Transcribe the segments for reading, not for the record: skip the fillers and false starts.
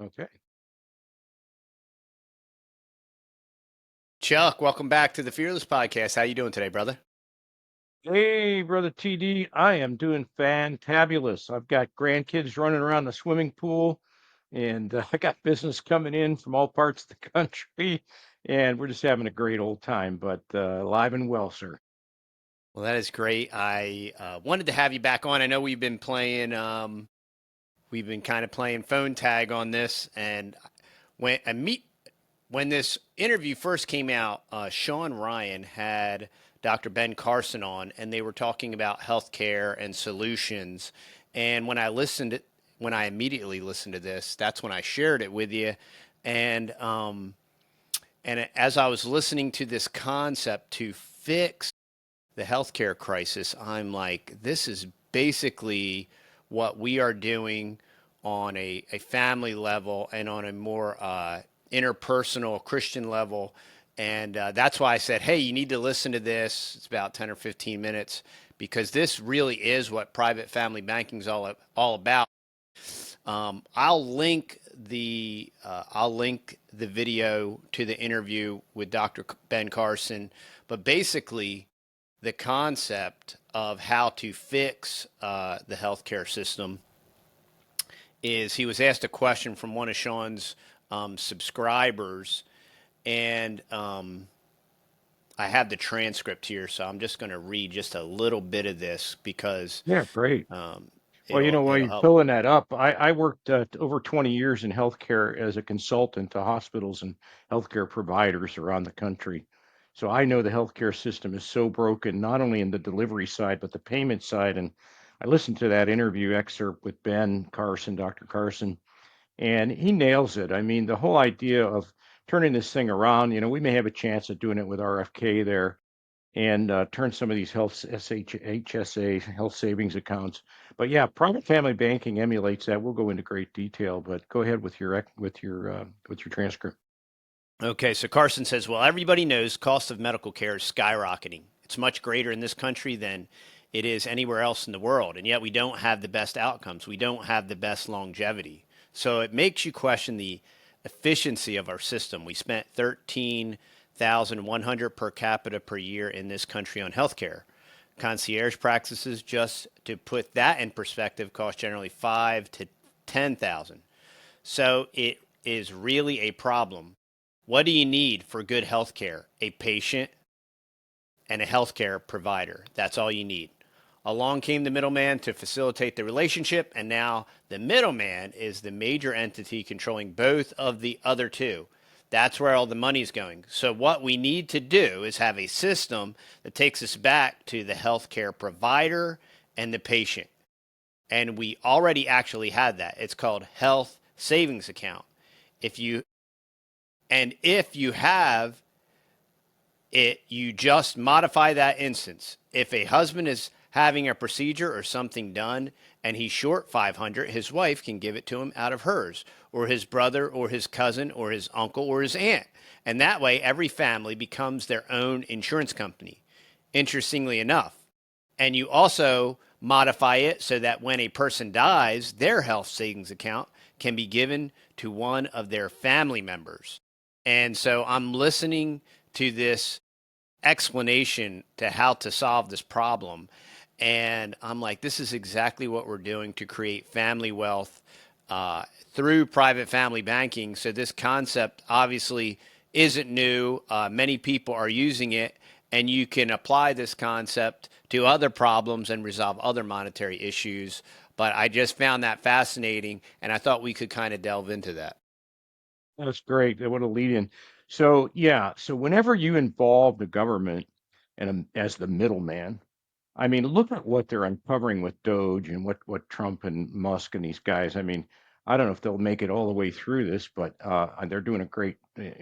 Okay. Chuck, welcome back to the Fearless Podcast. How you doing today, brother? Hey, brother TD, I am doing fantabulous. I've got grandkids running around the swimming pool, and I got business coming in from all parts of the country, and we're just having a great old time, but alive and well, sir. Well, that is great. I wanted to have you back on. I know we've been playing, we've been kind of playing phone tag on this, and when I meet when this interview first came out, Sean Ryan had Dr. Ben Carson on, and they were talking about healthcare and solutions. And when I immediately listened to this, that's when I shared it with you. And as I was listening to this concept to fix the healthcare crisis, I'm like, this is basically what we are doing on a family level and on a more interpersonal Christian level. And that's why I said, hey, you need to listen to this. It's about 10 or 15 minutes because this really is what private family banking is all about. I'll link the video to the interview with Dr. Ben Carson, but basically the concept of how to fix the healthcare system is he was asked a question from one of Sean's subscribers, and I have the transcript here, so I'm just going to read just a little bit of this because Yeah, great. um, Well, while it'll you're help. pulling that up, I worked over 20 years in healthcare as a consultant to hospitals and healthcare providers around the country. So I know the healthcare system is so broken, not only in the delivery side, but the payment side. And I listened to that interview excerpt with Ben Carson, Dr. Carson, and he nails it. I mean, the whole idea of turning this thing around, we may have a chance of doing it with RFK there and turn some of these HSA health savings accounts. But yeah, private family banking emulates that. We'll go into great detail, but go ahead with your transcript. Okay, so Carson says, well, everybody knows cost of medical care is skyrocketing. It's much greater in this country than it is anywhere else in the world, and yet we don't have the best outcomes. We don't have the best longevity. So it makes you question the efficiency of our system. We spent 13,100 per capita per year in this country on healthcare. Concierge practices, just to put that in perspective, cost generally 5 to 10,000. So it is really a problem. What do you need for good health care? A patient and a healthcare provider. That's all you need. Along came the middleman to facilitate the relationship, and now the middleman is the major entity controlling both of the other two. That's where all the money's going. So, what we need to do is have a system that takes us back to the healthcare provider and the patient. And we already actually had that. It's called health savings account. If you have it, you just modify that instance. If a husband is having a procedure or something done and he's short 500, his wife can give it to him out of hers, or his brother or his cousin or his uncle or his aunt. And that way every family becomes their own insurance company. Interestingly enough, and you also modify it so that when a person dies, their health savings account can be given to one of their family members. And so I'm listening to this explanation to how to solve this problem. And I'm like, this is exactly what we're doing to create family wealth through private family banking. So this concept obviously isn't new. Many people are using it, and you can apply this concept to other problems and resolve other monetary issues. But I just found that fascinating, and I thought we could kind of delve into that. That's great. What a lead in. So yeah, so whenever you involve the government and as the middleman, I mean, look at what they're uncovering with Doge and what Trump and Musk and these guys. I mean, I don't know if they'll make it all the way through this, but they're doing a great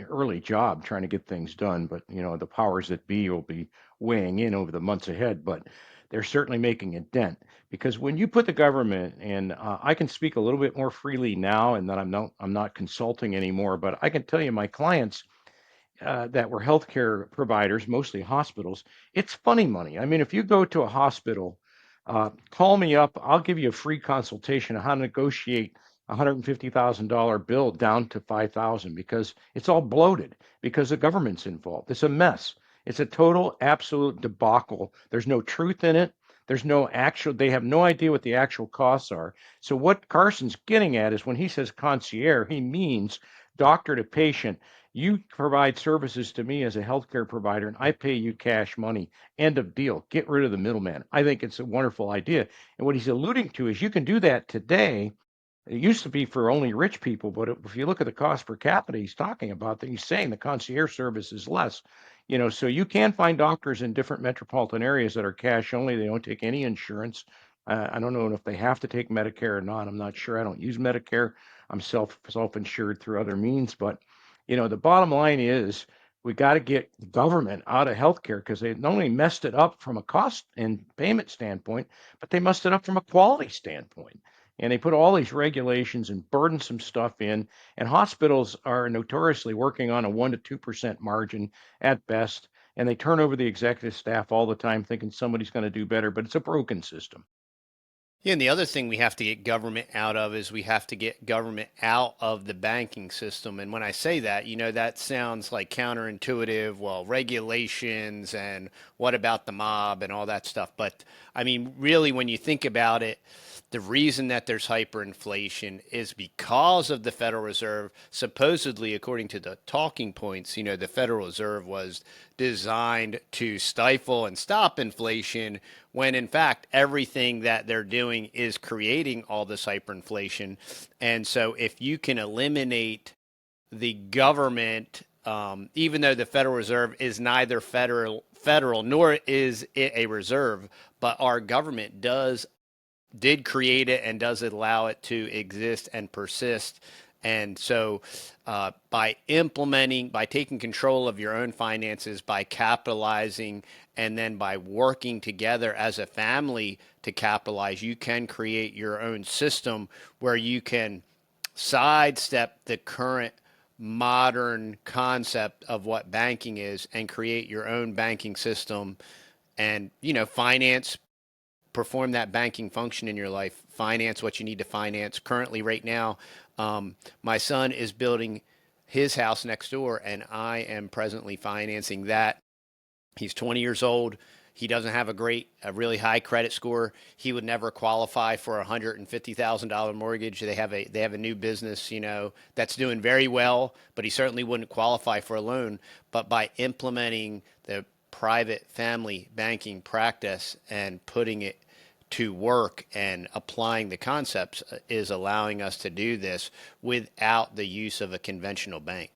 early job trying to get things done. But the powers that be will be weighing in over the months ahead. But they're certainly making a dent because when you put the government, and I can speak a little bit more freely now, and that I'm not consulting anymore, but I can tell you my clients that were healthcare providers, mostly hospitals, it's funny money. I mean, if you go to a hospital, call me up. I'll give you a free consultation on how to negotiate $150,000 bill down to 5,000 because it's all bloated because the government's involved. It's a mess. It's a total absolute debacle. There's no truth in it. There's no actual, they have no idea what the actual costs are. So what Carson's getting at is when he says concierge, he means doctor to patient. You provide services to me as a healthcare provider and I pay you cash money. End of deal. Get rid of the middleman. I think it's a wonderful idea. And what he's alluding to is you can do that today. It used to be for only rich people, but if you look at the cost per capita he's talking about, that he's saying the concierge service is less. So you can find doctors in different metropolitan areas that are cash only. They don't take any insurance. I don't know if they have to take Medicare or not. I'm not sure. I don't use Medicare. I'm self-insured through other means. But the bottom line is we got to get government out of healthcare because they not only messed it up from a cost and payment standpoint, but they messed it up from a quality standpoint. And they put all these regulations and burdensome stuff in. And hospitals are notoriously working on a 1% to 2% margin at best. And they turn over the executive staff all the time thinking somebody's going to do better, but it's a broken system. Yeah, and the other thing we have to get government out of is we have to get government out of the banking system. And when I say that, that sounds like counterintuitive. Well, regulations and what about the mob and all that stuff. But I mean, really, when you think about it, the reason that there's hyperinflation is because of the Federal Reserve. Supposedly, according to the talking points, the Federal Reserve was designed to stifle and stop inflation when in fact everything that they're doing is creating all this hyperinflation. And so if you can eliminate the government, even though the Federal Reserve is neither federal nor is it a reserve, but our government did create it and does allow it to exist and persist. And so, by taking control of your own finances, by capitalizing, and then by working together as a family to capitalize, you can create your own system where you can sidestep the current modern concept of what banking is and create your own banking system and, finance perform that banking function in your life, finance what you need to finance. Currently, right now, my son is building his house next door, and I am presently financing that. He's 20 years old. He doesn't have a really high credit score. He would never qualify for a $150,000 mortgage. They have a new business, that's doing very well, but he certainly wouldn't qualify for a loan. But by implementing the private family banking practice and putting it to work and applying the concepts is allowing us to do this without the use of a conventional bank.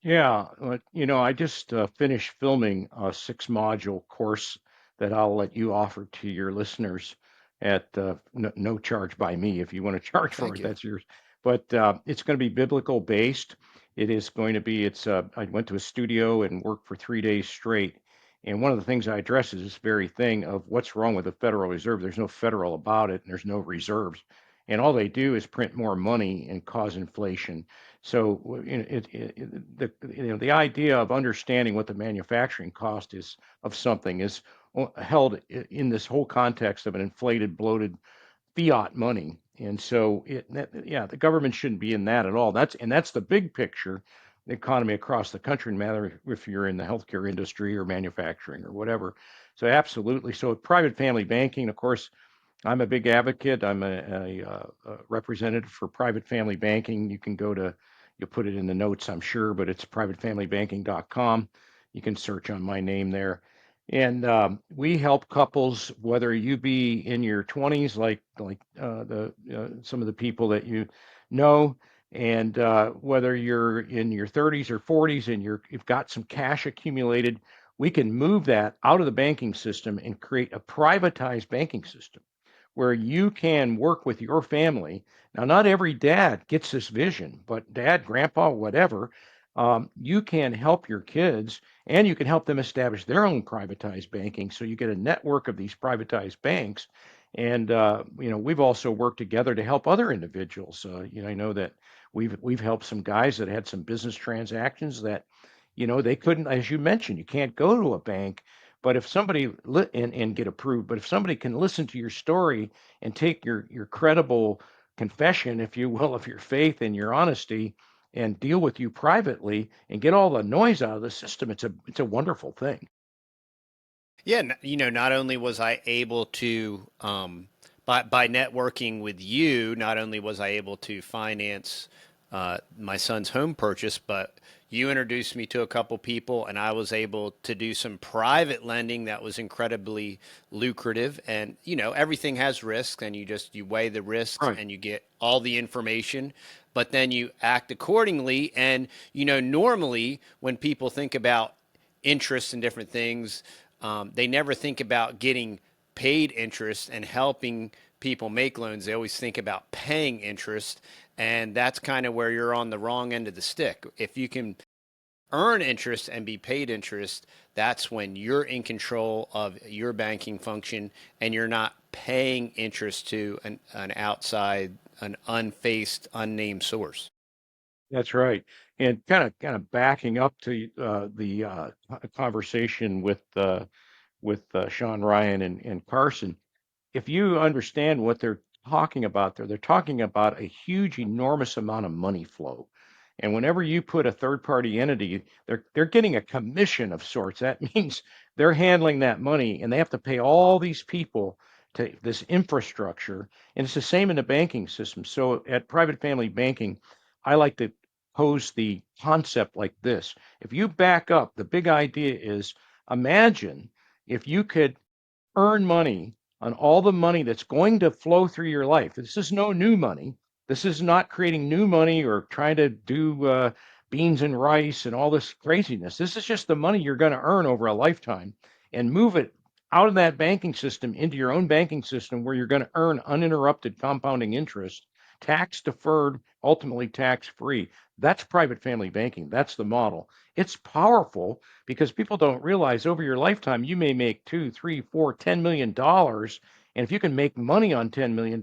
Yeah, I just finished filming a 6 module course that I'll let you offer to your listeners at no charge by me. If you want to charge for Thank it, you. that's yours. But it's going to be biblical based. It is going to be, I went to a studio and worked for 3 days straight. And one of the things I address is this very thing of what's wrong with the Federal Reserve. There's no federal about it, and there's no reserves. And all they do is print more money and cause inflation. So the idea of understanding what the manufacturing cost is of something is held in this whole context of an inflated, bloated fiat money. And so yeah, the government shouldn't be in that at all. That's the big picture, the economy across the country, no matter if you're in the healthcare industry or manufacturing or whatever. So absolutely. So private family banking, of course, I'm a big advocate. I'm a representative for private family banking. You can go to, you'll put it in the notes, I'm sure, but it's privatefamilybanking.com. You can search on my name there. And we help couples, whether you be in your 20s, like the some of the people that you know, and whether you're in your 30s or 40s and you've got some cash accumulated, we can move that out of the banking system and create a privatized banking system where you can work with your family. Now, not every dad gets this vision, but dad, grandpa, whatever, you can help your kids and you can help them establish their own privatized banking. So you get a network of these privatized banks. And we've also worked together to help other individuals. I know that we've helped some guys that had some business transactions that they couldn't, as you mentioned, you can't go to a bank. But if somebody and get approved, but if somebody can listen to your story and take your credible confession, if you will, of your faith and your honesty, and deal with you privately and get all the noise out of the system. It's a wonderful thing. Yeah, not only was I able to, by networking with you, not only was I able to finance my son's home purchase, but you introduced me to a couple people, and I was able to do some private lending that was incredibly lucrative. And everything has risks, and you weigh the risks, Right. and you get all the information, but then you act accordingly. And normally when people think about interest in different things, they never think about getting paid interest and helping people make loans. They always think about paying interest. And that's kind of where you're on the wrong end of the stick. If you can earn interest and be paid interest, that's when you're in control of your banking function and you're not paying interest to an outside, an unfaced, unnamed source. That's right. And kind of backing up to the conversation with Sean Ryan and Carson. If you understand what they're talking about there, they're talking about a huge, enormous amount of money flow. And whenever you put a third party entity, they're getting a commission of sorts. That means they're handling that money and they have to pay all these people to this infrastructure. And it's the same in the banking system. So at private family banking, I like to pose the concept like this. If you back up, the big idea is imagine if you could earn money on all the money that's going to flow through your life. This is no new money. This is not creating new money or trying to do beans and rice and all this craziness. This is just the money you're going to earn over a lifetime and move it out of that banking system into your own banking system where you're going to earn uninterrupted compounding interest, tax deferred, ultimately tax free. That's private family banking. That's the model. It's powerful because people don't realize over your lifetime you may make two, three, four, $10 million. And if you can make money on $10 million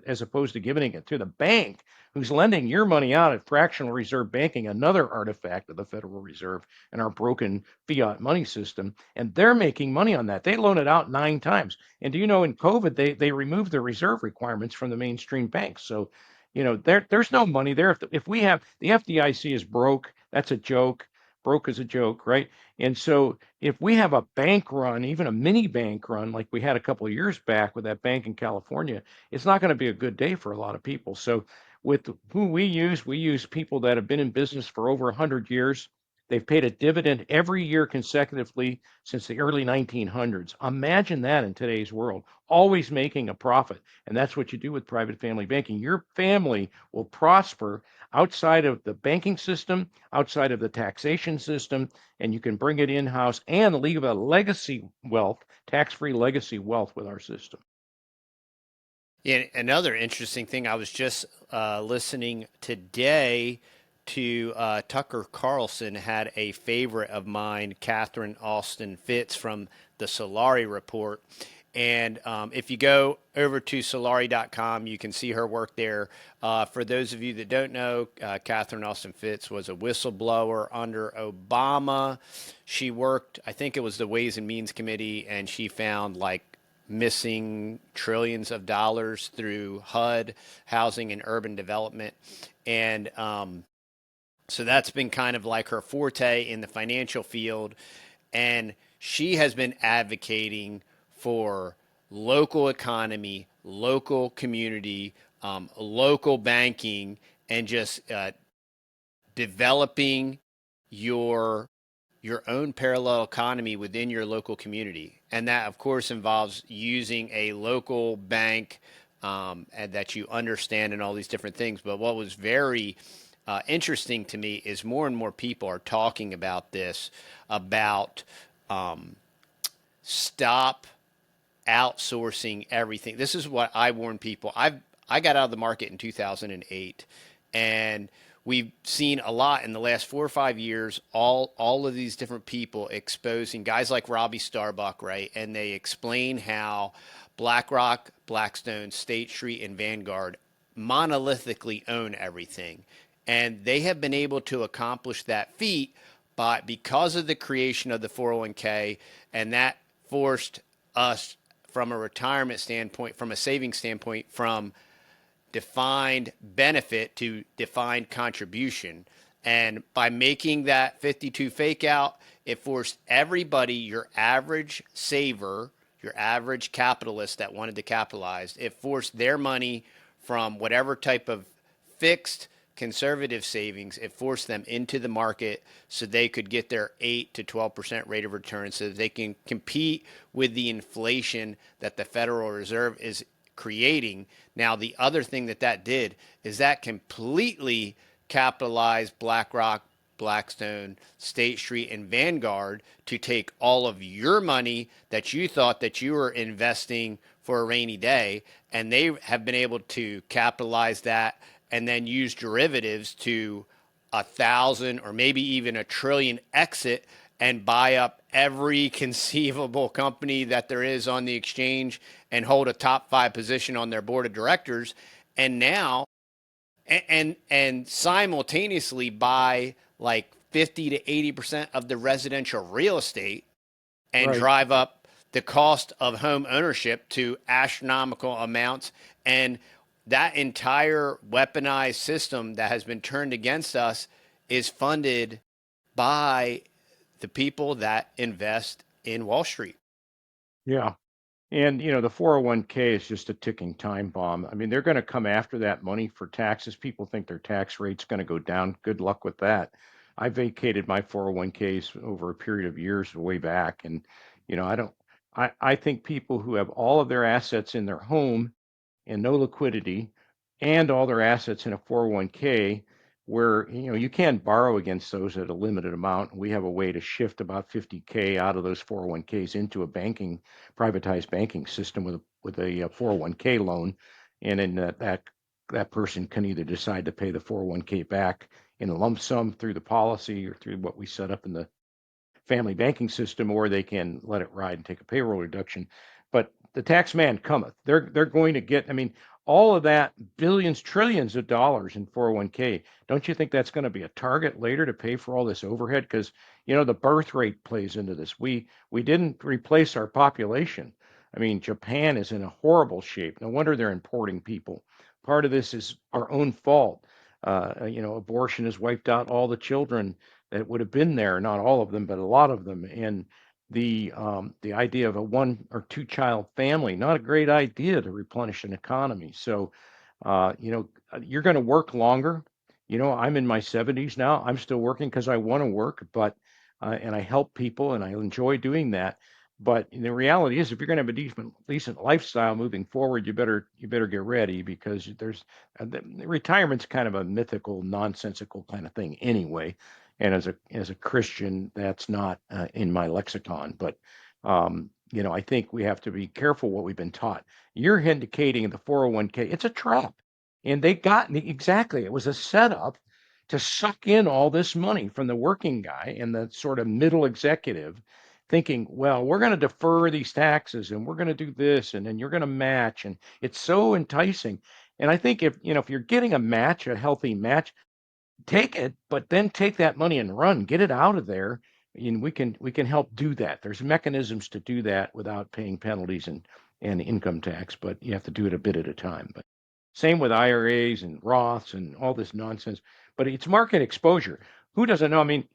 as opposed to giving it to the bank who's lending your money out at fractional reserve banking, another artifact of the Federal Reserve and our broken fiat money system, and they're making money on that. They loan it out 9 times. And do you know in COVID they removed the reserve requirements from the mainstream banks. So there's no money there. If we have the FDIC is broke, that's a joke. Broke is a joke, right? And so if we have a bank run, even a mini bank run like we had a couple of years back with that bank in California, it's not going to be a good day for a lot of people. So with who we use people that have been in business for over 100 years. They've paid a dividend every year consecutively since the early 1900s. Imagine that in today's world, always making a profit. And that's what you do with private family banking. Your family will prosper outside of the banking system, outside of the taxation system, and you can bring it in house and leave a legacy wealth, tax free legacy wealth with our system. Yeah, another interesting thing, I was just listening today to Tucker Carlson had a favorite of mine, Catherine Austin Fitts from the Solari Report. And if you go over to Solari.com, you can see her work there. For those of you that don't know, Catherine Austin Fitts was a whistleblower under Obama. She worked, I think it was the Ways and Means Committee, and she found like missing trillions of dollars through HUD, housing and urban development. And so that's been kind of like her forte in the financial field. And she has been advocating for local economy, local community, local banking, and just developing your your own parallel economy within your local community. And that, of course, involves using a local bank and that you understand and all these different things. But what was very interesting to me is more and more people are talking about this, about stop outsourcing everything. This is what I warn people. I got out of the market in 2008, and we've seen a lot in the last 4 or 5 years. All of these different people exposing guys like Robbie Starbuck, right? And they explain how BlackRock, Blackstone, State Street, and Vanguard monolithically own everything, and they have been able to accomplish that feat because of the creation of the 401k, and that forced us from a retirement standpoint, from a saving standpoint, from defined benefit to defined contribution. And by making that 52 fake out, it forced everybody, your average saver, your average capitalist that wanted to capitalize, it forced their money from whatever type of fixed conservative savings, it forced them into the market so they could get their 8 to 12% rate of return so that they can compete with the inflation that the Federal Reserve is creating. Now, the other thing that did is that completely capitalized BlackRock, Blackstone, State Street, and Vanguard to take all of your money that you thought that you were investing for a rainy day, and they have been able to capitalize that and then use derivatives to 1,000 or maybe even 1 trillion exit and buy up every conceivable company that there is on the exchange and hold a top 5 position on their board of directors. And now, and simultaneously buy like 50 to 80% of the residential real estate and Right. drive up the cost of home ownership to astronomical amounts. And that entire weaponized system that has been turned against us is funded by the people that invest in Wall Street. Yeah. And, the 401k is just a ticking time bomb. I mean, they're going to come after that money for taxes. People think their tax rate's going to go down. Good luck with that. I vacated my 401ks over a period of years way back. And, I don't, I think people who have all of their assets in their home and no liquidity and all their assets in a 401k where you can borrow against those at a limited amount. We have a way to shift about 50k out of those 401ks into a privatized banking system with a 401k loan, and then that person can either decide to pay the 401k back in a lump sum through the policy or through what we set up in the family banking system, or they can let it ride and take a payroll reduction. But the tax man cometh. They're going to get. I mean, all of that billions, trillions of dollars in 401k. Don't you think that's going to be a target later to pay for all this overhead? Because the birth rate plays into this. We didn't replace our population. I mean, Japan is in a horrible shape. No wonder they're importing people. Part of this is our own fault. Abortion has wiped out all the children that would have been there, not all of them, but a lot of them. And the idea of a 1 or 2 child family, not a great idea to replenish an economy. So, you're going to work longer. I'm in my 70s now. I'm still working because I want to work, but and I help people and I enjoy doing that. But the reality is, if you're going to have a decent lifestyle moving forward, you better get ready, because the retirement's kind of a mythical, nonsensical kind of thing anyway. And as a Christian, that's not in my lexicon. But I think we have to be careful what we've been taught. You're indicating the 401k, it's a trap, and they got exactly. It was a setup to suck in all this money from the working guy and the sort of middle executive, thinking, well, we're going to defer these taxes and we're going to do this, and then you're going to match, and it's so enticing. And I think if you're getting a match, a healthy match, take it, but then take that money and run, get it out of there, and we can help do that. There's mechanisms to do that without paying penalties and income tax, but you have to do it a bit at a time. But same with IRAs and Roths and all this nonsense. But it's market exposure. Who doesn't know? I mean,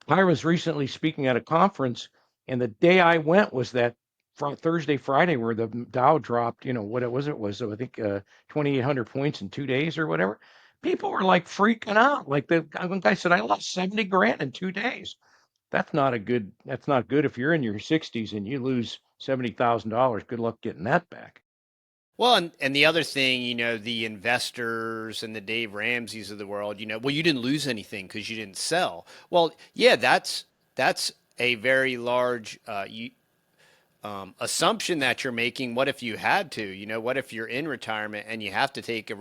I was recently speaking at a conference, and the day I went was that Thursday, Friday, where the Dow dropped. What it was I think 2,800 points in 2 days or whatever. People were like freaking out. Like the one guy said, I lost 70 grand in 2 days. That's not good if you're in your 60s and you lose $70,000. Good luck getting that back. Well, and the other thing, the investors and the Dave Ramseys of the world, well, you didn't lose anything because you didn't sell. Well, yeah, that's a very large assumption that you're making. What if you had to? What if you're in retirement and you have to take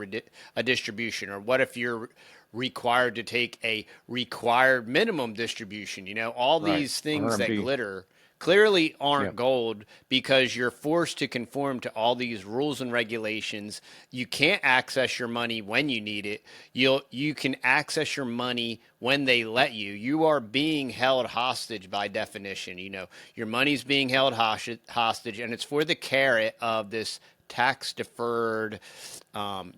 a distribution, or what if you're required to take a required minimum distribution? All Right. these things that RMD. glitter clearly aren't Yep. gold because you're forced to conform to all these rules and regulations. You can't access your money when you need it. You can access your money when they let you. You are being held hostage by definition. Your money's being held hostage, and it's for the carrot of this tax deferred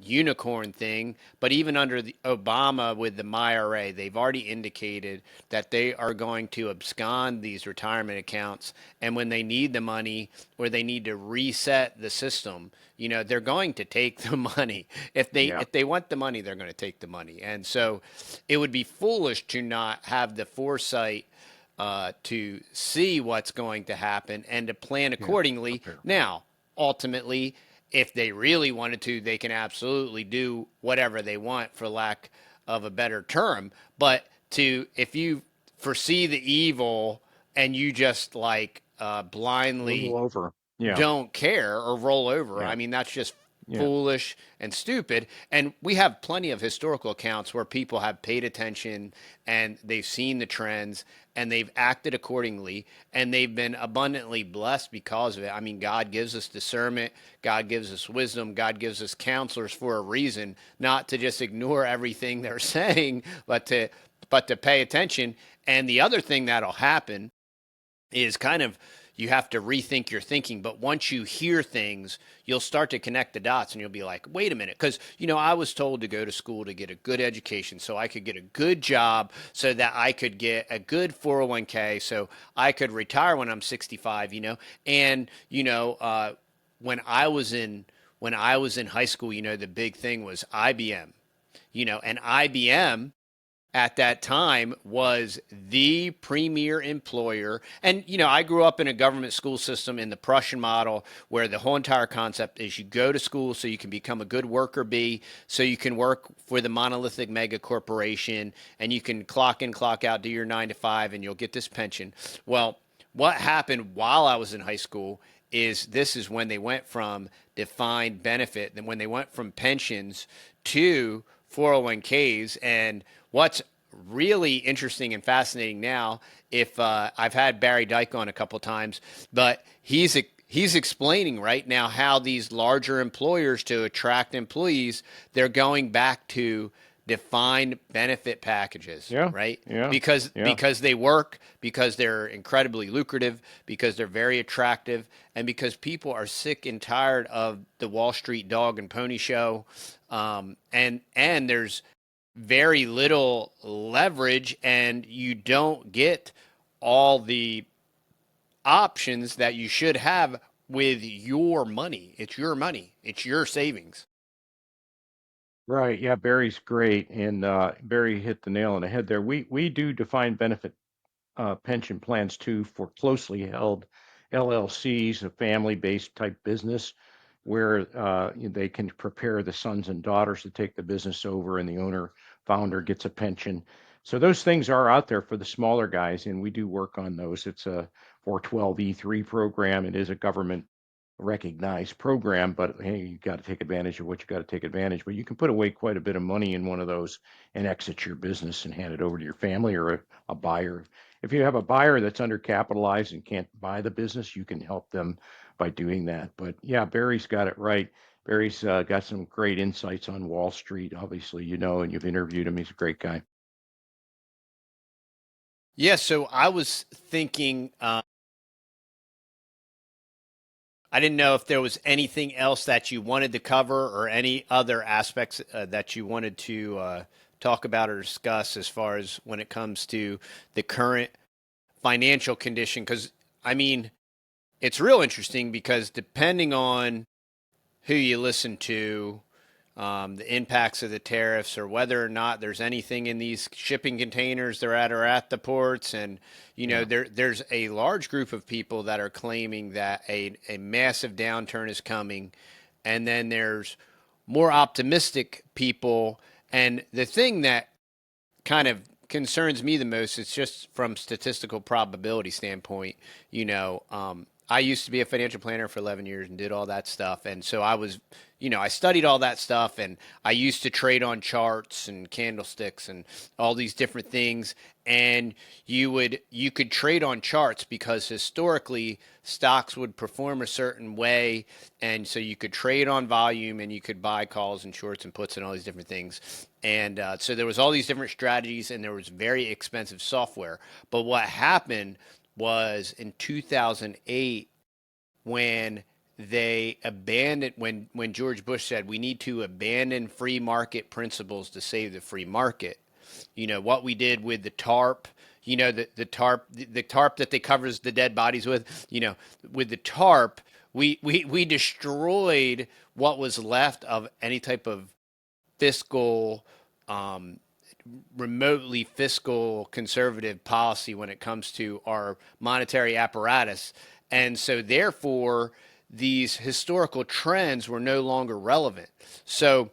unicorn thing. But even under the Obama with the MyRA, they've already indicated that they are going to abscond these retirement accounts. And when they need the money or they need to reset the system, they're going to take the money. Yeah. If they want the money, they're going to take the money. And so it would be foolish to not have the foresight to see what's going to happen and to plan Yeah. accordingly. Prepare. Now, ultimately, if they really wanted to, they can absolutely do whatever they want, for lack of a better term. But if you foresee the evil and you just like Roll blindly over. Yeah. don't care or roll over. Yeah. I mean, that's just Yeah. foolish and stupid. And we have plenty of historical accounts where people have paid attention and they've seen the trends and they've acted accordingly and they've been abundantly blessed because of it. I mean, God gives us discernment, God gives us wisdom, God gives us counselors for a reason, not to just ignore everything they're saying, but to pay attention. And the other thing that'll happen is kind of you have to rethink your thinking. But once you hear things, you'll start to connect the dots and you'll be like, wait a minute. Because, I was told to go to school to get a good education so I could get a good job so that I could get a good 401k so I could retire when I'm 65, And, when I was in high school, the big thing was IBM, and IBM at that time was the premier employer. And, I grew up in a government school system in the Prussian model where the whole entire concept is you go to school so you can become a good worker bee, so you can work for the monolithic mega corporation and you can clock in, clock out, do your 9 to 5, and you'll get this pension. Well, what happened while I was in high school is this is when they went from defined benefit, then when they went from pensions to 401ks. And what's really interesting and fascinating now, if I've had Barry Dyke on a couple times, but he's explaining right now how these larger employers, to attract employees, they're going back to defined benefit packages, Yeah. right? Yeah. Yeah. Because they work, because they're incredibly lucrative, because they're very attractive, and because people are sick and tired of the Wall Street dog and pony show, and there's very little leverage, and you don't get all the options that you should have with your money. It's your money. It's your savings. Right. Yeah. Barry's great. And Barry hit the nail on the head there. We do define benefit pension plans too for closely held LLCs, a family-based type business, where they can prepare the sons and daughters to take the business over, and the owner founder gets a pension. So those things are out there for the smaller guys, and we do work on those. It's a 412(e)(3 program. It is a government recognized program, but hey, you got to take advantage of what you got to take advantage. But you can put away quite a bit of money in one of those and exit your business and hand it over to your family or a buyer. If you have a buyer that's undercapitalized and can't buy the business, you can help them by doing that. But yeah, Barry's got it right. Barry's got some great insights on Wall Street, obviously, and you've interviewed him. He's a great guy. Yeah, so I was thinking, I didn't know if there was anything else that you wanted to cover or any other aspects that you wanted to talk about or discuss as far as when it comes to the current financial condition. Because, I mean, it's real interesting because depending on who you listen to, the impacts of the tariffs, or whether or not there's anything in these shipping containers they're at or at the ports. And, Yeah. there's a large group of people that are claiming that a massive downturn is coming. And then there's more optimistic people. And the thing that kind of concerns me the most, it's just from statistical probability standpoint. I used to be a financial planner for 11 years and did all that stuff. And so I studied all that stuff, and I used to trade on charts and candlesticks and all these different things. And you could trade on charts because historically stocks would perform a certain way. And so you could trade on volume and you could buy calls and shorts and puts and all these different things. And so there was all these different strategies, and there was very expensive software. But what happened was in 2008, when they abandoned when George Bush said we need to abandon free market principles to save the free market. You know what we did with the tarp, you know, the tarp that they covers the dead bodies with, you know, with the tarp, we destroyed what was left of any type of fiscal, um, remotely fiscal conservative policy when it comes to our monetary apparatus. And so, therefore, these historical trends were no longer relevant. So,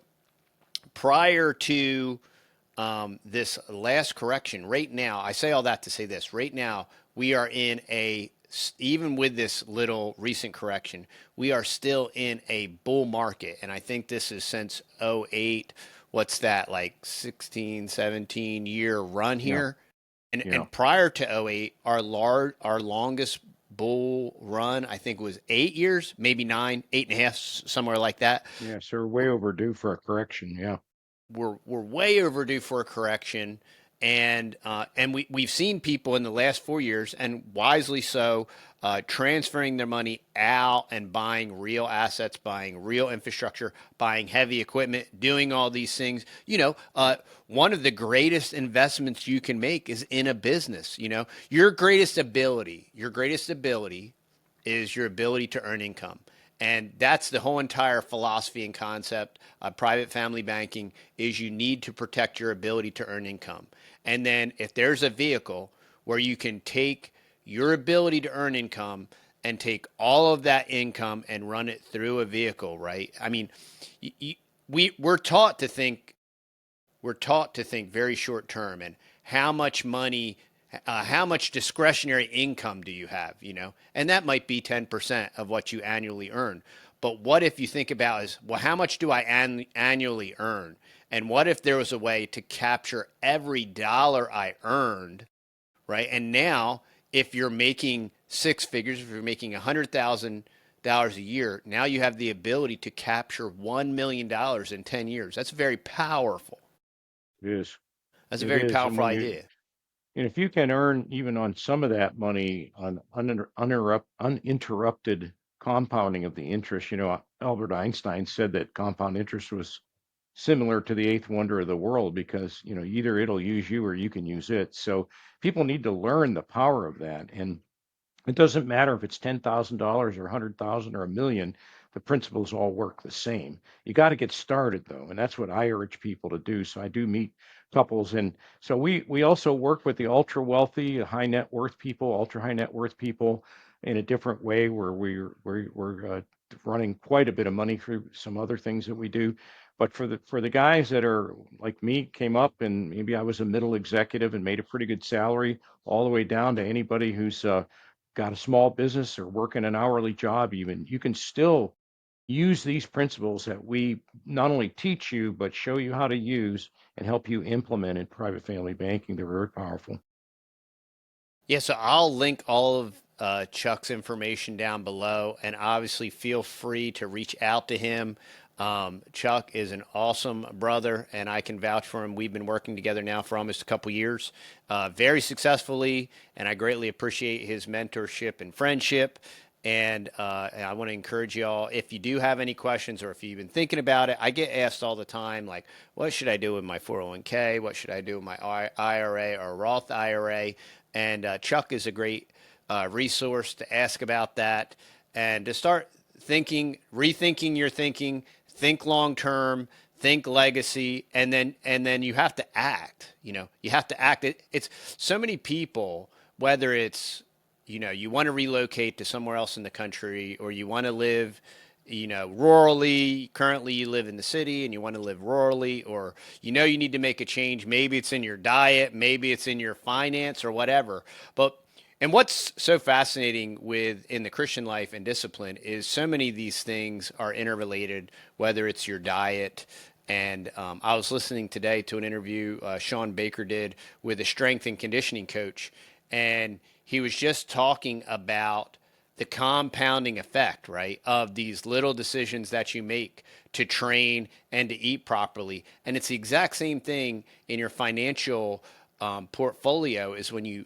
prior to this last correction, right now, I say all that to say this right now, we are in a, even with this little recent correction, we are still in a bull market. And I think this is since '08. What's that, like 16, 17 year run Yeah. here? And Yeah. and prior to '08, our longest bull run, I think, was 8 years, maybe nine, 8.5, somewhere like that. Yeah. So we're way overdue for a correction. Yeah. We're way overdue for a correction, and we've seen people in the last 4 years, and wisely so, transferring their money out and buying real assets, buying real infrastructure, buying heavy equipment, doing all these things. You know, one of the greatest investments you can make is in a business. You know, your greatest ability is your ability to earn income. And that's the whole entire philosophy and concept of private family banking is you need to protect your ability to earn income. And then if there's a vehicle where you can take your ability to earn income and take all of that income and run it through a vehicle, right? I mean, we're taught to think very short term and how much money, how much discretionary income do you have, you know? And that might be 10% of what you annually earn. But what if you think about is, well, how much do I annually earn? And what if there was a way to capture every dollar I earned, right? And now, if you're making six figures, if you're making $100,000 a year, now you have the ability to capture $1 million in 10 years. That's very powerful. It is. That's a It very is. And powerful when you, idea. and if you can earn even on some of that money on uninterrupted compounding of the interest, Albert Einstein said that compound interest was similar to the eighth wonder of the world because, either it'll use you or you can use it. So people need to learn the power of that. And it doesn't matter if it's $10,000 or 100,000 or a million, the principles all work the same. You got to get started though, and that's what I urge people to do. So I do meet couples, and so we also work with the ultra wealthy, high net worth people, ultra high net worth people in a different way where we're running quite a bit of money through some other things that we do. But for the guys that are like me, came up and maybe I was a middle executive and made a pretty good salary, all the way down to anybody who's got a small business or working an hourly job, even, you can still use these principles that we not only teach you, but show you how to use and help you implement in private family banking. They're very powerful. Yeah, so I'll link all of Chuck's information down below, and obviously feel free to reach out to him. Chuck is an awesome brother, and I can vouch for him. We've been working together now for almost a couple years, very successfully, and I greatly appreciate his mentorship and friendship. And I want to encourage y'all, if you do have any questions or if you've been thinking about it, I get asked all the time, like, what should I do with my 401k? What should I do with my IRA or Roth IRA? And Chuck is a great resource to ask about that and to start thinking, rethinking your thinking, think long term, think legacy, and then you have to act. You have to act. It's so many people, whether it's you want to relocate to somewhere else in the country, or you want to live, rurally. Currently, you live in the city and you want to live rurally, or you need to make a change. Maybe it's in your diet, maybe it's in your finance, or whatever. And what's so fascinating with in the Christian life and discipline is so many of these things are interrelated, whether it's your diet. And I was listening today to an interview Sean Baker did with a strength and conditioning coach, and he was just talking about the compounding effect, right, of these little decisions that you make to train and to eat properly. And it's the exact same thing in your financial portfolio is when you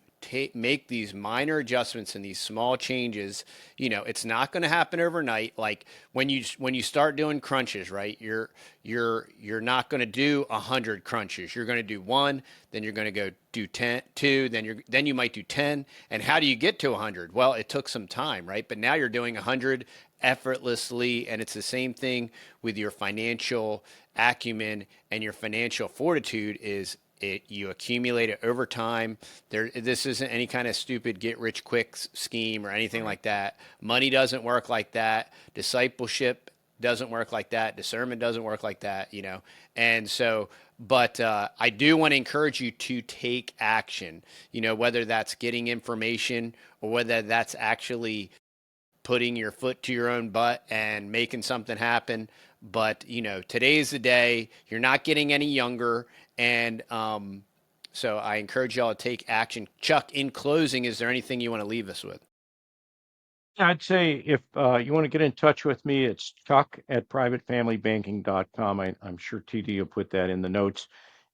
make these minor adjustments and these small changes, it's not going to happen overnight. Like when you start doing crunches, right? You're not going to do 100 crunches. You're going to do one, then you're going to go do 10, two, then you might do 10. And how do you get to 100? Well, it took some time, right? But now you're doing 100 effortlessly, and it's the same thing with your financial acumen and your financial fortitude. You accumulate it over time. This isn't any kind of stupid get rich quick scheme or anything like that. Money doesn't work like that. Discipleship doesn't work like that. Discernment doesn't work like that. And so, but I do want to encourage you to take action. Whether that's getting information or whether that's actually putting your foot to your own butt and making something happen. But today's the day. You're not getting any younger, and so I encourage y'all to take action. Chuck, in closing, is there anything you want to leave us with? I'd say if you want to get in touch with me, it's Chuck at privatefamilybanking.com. I'm sure TD will put that in the notes.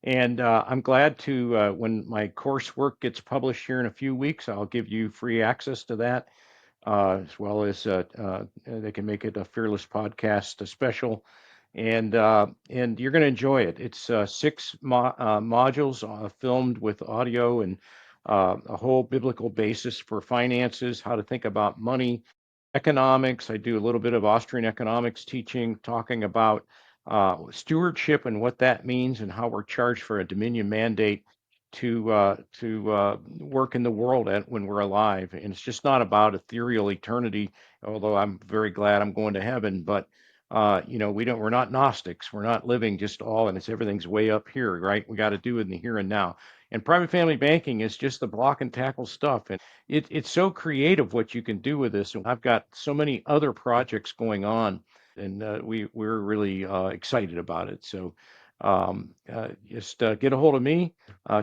And I'm glad to, when my coursework gets published here in a few weeks, I'll give you free access to that, as well as they can make it a Fearless Podcast special. And you're going to enjoy it. It's six modules filmed with audio and a whole biblical basis for finances, how to think about money, economics. I do a little bit of Austrian economics teaching, talking about stewardship and what that means, and how we're charged for a dominion mandate to work in the world when we're alive. And it's just not about ethereal eternity, although I'm very glad I'm going to heaven. But we're not Gnostics. We're not living just all and everything's way up here, right? We got to do it in the here and now. And private family banking is just the block and tackle stuff. And it's so creative what you can do with this. And I've got so many other projects going on, and we're really excited about it. So just get a hold of me,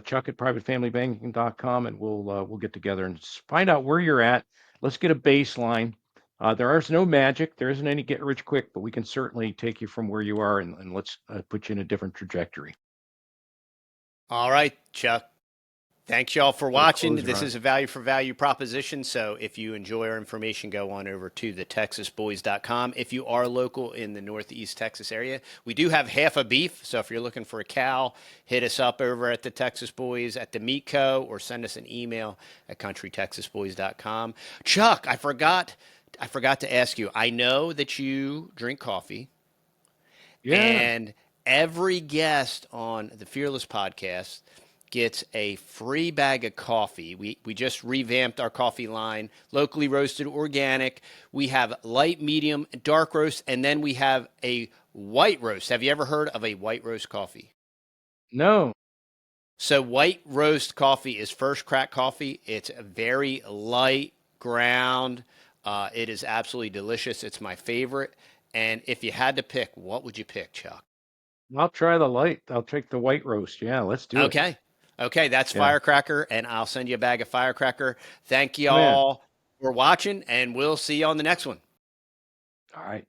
Chuck at privatefamilybanking.com, and we'll get together and find out where you're at. Let's get a baseline. There is no magic. There isn't any get rich quick, but we can certainly take you from where you are, and let's put you in a different trajectory. All right, Chuck. Thanks, y'all, for Put a watching. closer This on it. is a value for value proposition. So if you enjoy our information, go on over to TheTexasBoys.com. If you are local in the Northeast Texas area, we do have half a beef. So if you're looking for a cow, hit us up over at the Texas Boys at the Meat Co. or send us an email at CountryTexasBoys.com. Chuck, I forgot to ask you. I know that you drink coffee, Yeah. and every guest on the Fearless podcast gets a free bag of coffee. We just revamped our coffee line, locally roasted, organic. We have light, medium, dark roast, and then we have a white roast. Have you ever heard of a white roast coffee? No. So white roast coffee is first crack coffee. It's a very light ground. It is absolutely delicious. It's my favorite. And if you had to pick, what would you pick, Chuck? I'll try the light. I'll take the white roast. Yeah, let's do it. Okay. Okay, that's Yeah. Firecracker, and I'll send you a bag of Firecracker. Thank Come in. y'all for watching, and we'll see you on the next one. All right.